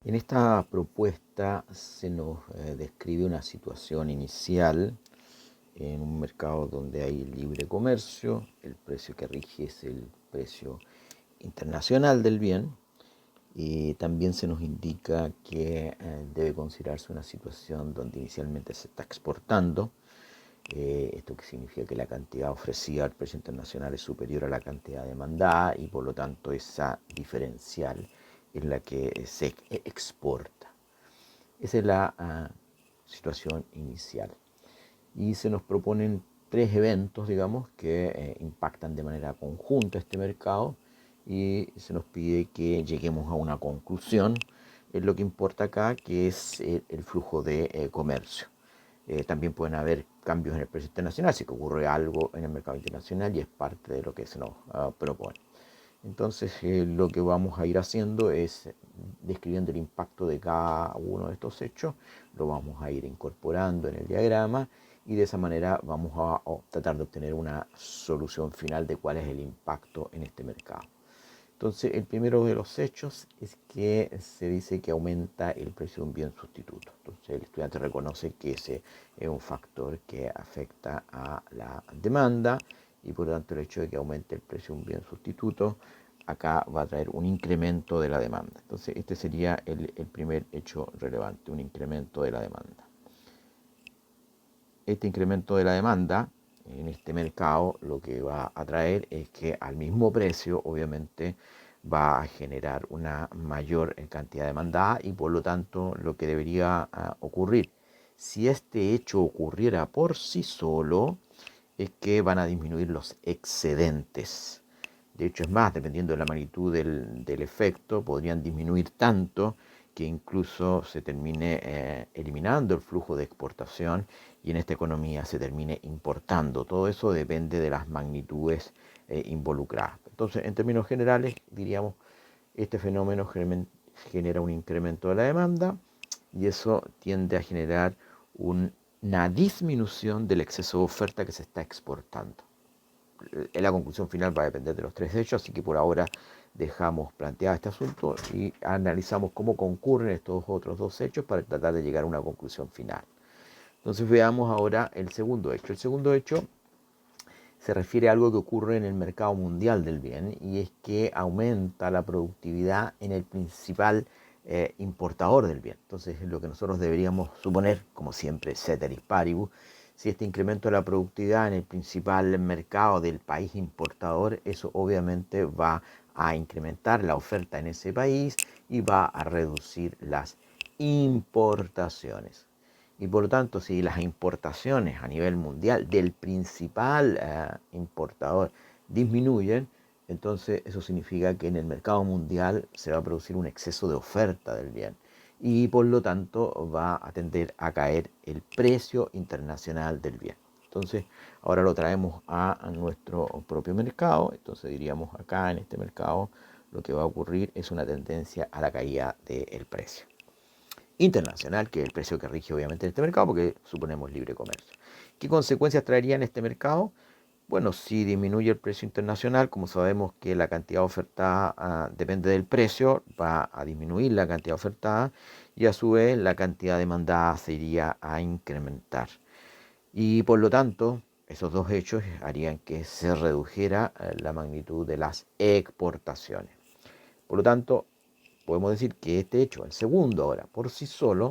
En esta propuesta se nos describe una situación inicial en un mercado donde hay libre comercio, el precio que rige es el precio internacional del bien, y también se nos indica que debe considerarse una situación donde inicialmente se está exportando, esto que significa que la cantidad ofrecida al precio internacional es superior a la cantidad demandada y por lo tanto esa diferencial es la que se exporta. Esa es la situación inicial. Y se nos proponen tres eventos, digamos, que impactan de manera conjunta este mercado y se nos pide que lleguemos a una conclusión en lo que importa acá, que es el flujo de comercio. También pueden haber cambios en el precio internacional, si que ocurre algo en el mercado internacional y es parte de lo que se nos propone. Entonces lo que vamos a ir haciendo es describiendo el impacto de cada uno de estos hechos, lo vamos a ir incorporando en el diagrama y de esa manera vamos a tratar de obtener una solución final de cuál es el impacto en este mercado. Entonces el primero de los hechos es que se dice que aumenta el precio de un bien sustituto. Entonces el estudiante reconoce que ese es un factor que afecta a la demanda y por lo tanto el hecho de que aumente el precio de un bien sustituto acá va a traer un incremento de la demanda. Entonces este sería el primer hecho relevante, un incremento de la demanda. Este incremento de la demanda en este mercado lo que va a traer es que al mismo precio obviamente va a generar una mayor cantidad demandada y por lo tanto lo que debería ocurrir si este hecho ocurriera por sí solo es que van a disminuir los excedentes. De hecho, es más, dependiendo de la magnitud del efecto, podrían disminuir tanto que incluso se termine eliminando el flujo de exportación y en esta economía se termine importando. Todo eso depende de las magnitudes involucradas. Entonces, en términos generales, diríamos, este fenómeno genera un incremento de la demanda y eso tiende a generar una disminución del exceso de oferta que se está exportando. La conclusión final va a depender de los tres hechos, así que por ahora dejamos planteado este asunto y analizamos cómo concurren estos otros dos hechos para tratar de llegar a una conclusión final. Entonces veamos ahora el segundo hecho. El segundo hecho se refiere a algo que ocurre en el mercado mundial del bien y es que aumenta la productividad en el principal importador del bien. Entonces lo que nosotros deberíamos suponer, como siempre, ceteris paribus, si este incremento de la productividad en el principal mercado del país importador, eso obviamente va a incrementar la oferta en ese país y va a reducir las importaciones. Y por lo tanto, si las importaciones a nivel mundial del principal importador disminuyen, entonces eso significa que en el mercado mundial se va a producir un exceso de oferta del bien y por lo tanto va a tender a caer el precio internacional del bien. Entonces ahora lo traemos a nuestro propio mercado, entonces diríamos acá en este mercado lo que va a ocurrir es una tendencia a la caída del precio internacional, que es el precio que rige obviamente en este mercado, porque suponemos libre comercio. ¿Qué consecuencias traería en este mercado? Bueno, si disminuye el precio internacional, como sabemos que la cantidad ofertada depende del precio, va a disminuir la cantidad ofertada y a su vez la cantidad demandada se iría a incrementar. Y por lo tanto, esos dos hechos harían que se redujera la magnitud de las exportaciones. Por lo tanto, podemos decir que este hecho, el segundo ahora, por sí solo,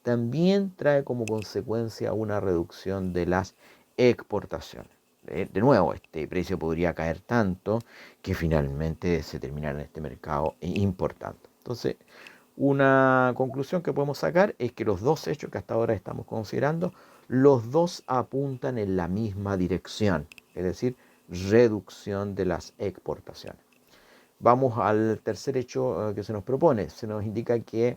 también trae como consecuencia una reducción de las exportaciones. De nuevo, este precio podría caer tanto que finalmente se terminara en este mercado importando. Entonces, una conclusión que podemos sacar es que los dos hechos que hasta ahora estamos considerando, los dos apuntan en la misma dirección, es decir, reducción de las exportaciones. Vamos al tercer hecho que se nos propone. Se nos indica que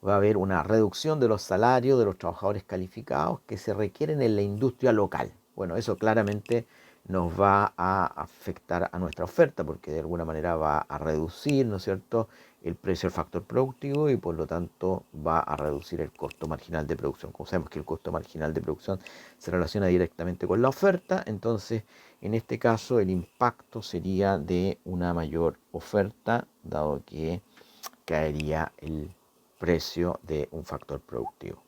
va a haber una reducción de los salarios de los trabajadores calificados que se requieren en la industria local. Bueno, eso claramente nos va a afectar a nuestra oferta porque de alguna manera va a reducir, ¿no es cierto?, el precio del factor productivo y por lo tanto va a reducir el costo marginal de producción. Como sabemos que el costo marginal de producción se relaciona directamente con la oferta, entonces en este caso el impacto sería de una mayor oferta, dado que caería el precio de un factor productivo.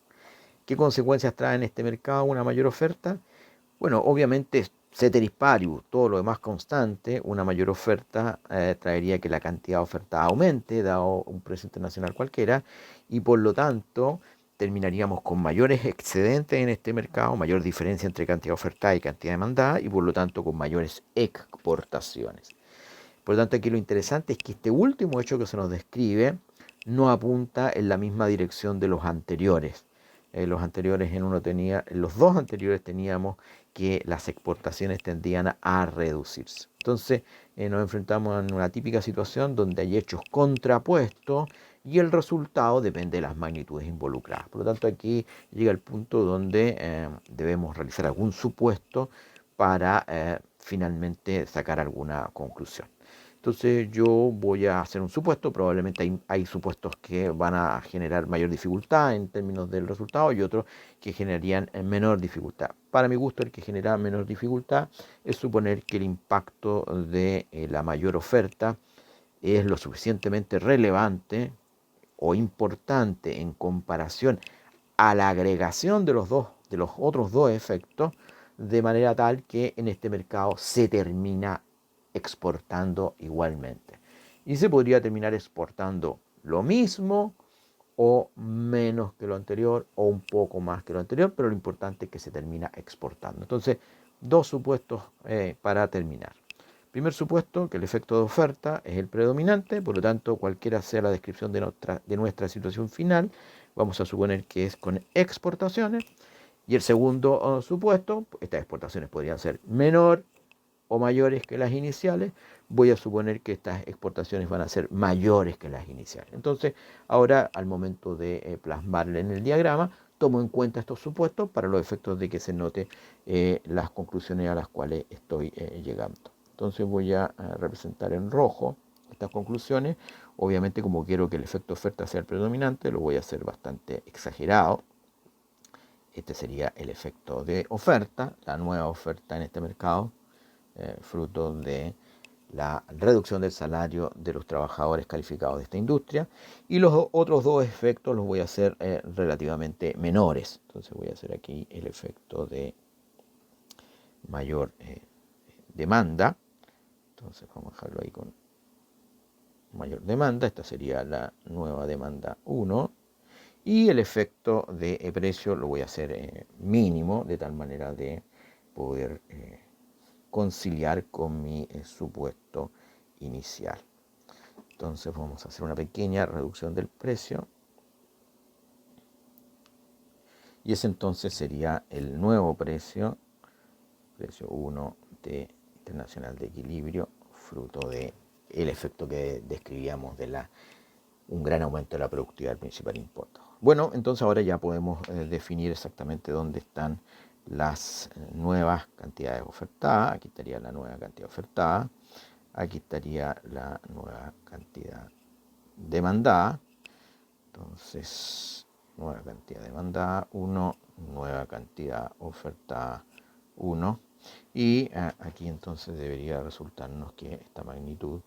¿Qué consecuencias trae en este mercado una mayor oferta? Bueno, obviamente, ceteris paribus, todo lo demás constante, una mayor oferta traería que la cantidad de oferta aumente, dado un precio internacional cualquiera, y por lo tanto terminaríamos con mayores excedentes en este mercado, mayor diferencia entre cantidad ofertada y cantidad demandada, y por lo tanto con mayores exportaciones. Por lo tanto, aquí lo interesante es que este último hecho que se nos describe no apunta en la misma dirección de los anteriores. En los dos anteriores teníamos que las exportaciones tendían a reducirse. Entonces nos enfrentamos a una típica situación donde hay hechos contrapuestos y el resultado depende de las magnitudes involucradas. Por lo tanto, aquí llega el punto donde debemos realizar algún supuesto para finalmente sacar alguna conclusión. Entonces yo voy a hacer un supuesto, probablemente hay supuestos que van a generar mayor dificultad en términos del resultado y otros que generarían menor dificultad. Para mi gusto, el que genera menor dificultad es suponer que el impacto de la mayor oferta es lo suficientemente relevante o importante en comparación a la agregación de los otros dos efectos, de manera tal que en este mercado se termina exportando igualmente. Y se podría terminar exportando lo mismo o menos que lo anterior o un poco más que lo anterior, pero lo importante es que se termina exportando. Entonces, dos supuestos para terminar. Primer supuesto, que el efecto de oferta es el predominante, por lo tanto, cualquiera sea la descripción de nuestra situación final, vamos a suponer que es con exportaciones. Y el segundo supuesto, estas exportaciones podrían ser menor o mayores que las iniciales, voy a suponer que estas exportaciones van a ser mayores que las iniciales. Entonces, ahora al momento de plasmarle en el diagrama, tomo en cuenta estos supuestos para los efectos de que se note las conclusiones a las cuales estoy llegando. Entonces voy a representar en rojo estas conclusiones. Obviamente, como quiero que el efecto oferta sea el predominante, lo voy a hacer bastante exagerado. Este sería el efecto de oferta, la nueva oferta en este mercado, fruto de la reducción del salario de los trabajadores calificados de esta industria. Y los otros dos efectos los voy a hacer relativamente menores. Entonces voy a hacer aquí el efecto de mayor demanda. Entonces vamos a dejarlo ahí con mayor demanda. Esta sería la nueva demanda 1. Y el efecto de precio lo voy a hacer mínimo, de tal manera de poder conciliar con mi supuesto inicial. Entonces vamos a hacer una pequeña reducción del precio. Y ese entonces sería el nuevo precio 1 de internacional de equilibrio, fruto de el efecto que describíamos de un gran aumento de la productividad del principal importador. Bueno, entonces ahora ya podemos definir exactamente dónde están las nuevas cantidades ofertadas. Aquí estaría la nueva cantidad ofertada. Aquí estaría la nueva cantidad demandada. Entonces, nueva cantidad demandada 1, nueva cantidad ofertada 1. Y aquí entonces debería resultarnos que esta magnitud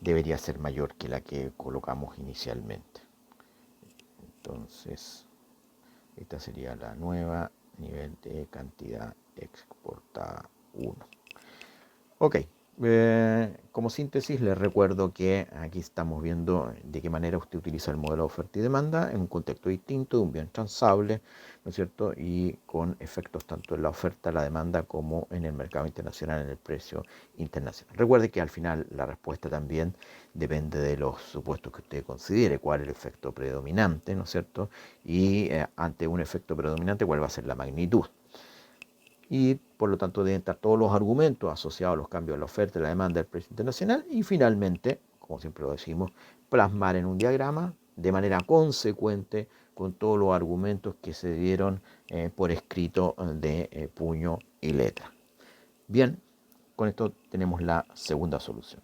debería ser mayor que la que colocamos inicialmente. Entonces, esta sería la nueva nivel de cantidad exportada 1. Ok, como síntesis les recuerdo que aquí estamos viendo de qué manera usted utiliza el modelo de oferta y demanda en un contexto distinto, de un bien transable, ¿no es cierto? Y con efectos tanto en la oferta, la demanda, como en el mercado internacional, en el precio internacional. Recuerde que al final la respuesta también depende de los supuestos que usted considere, cuál es el efecto predominante, ¿no es cierto? Y ante un efecto predominante, cuál va a ser la magnitud. Y por lo tanto deben estar todos los argumentos asociados a los cambios de la oferta, la demanda, del precio internacional y finalmente, como siempre lo decimos, plasmar en un diagrama de manera consecuente con todos los argumentos que se dieron por escrito de puño y letra. Bien, con esto tenemos la segunda solución.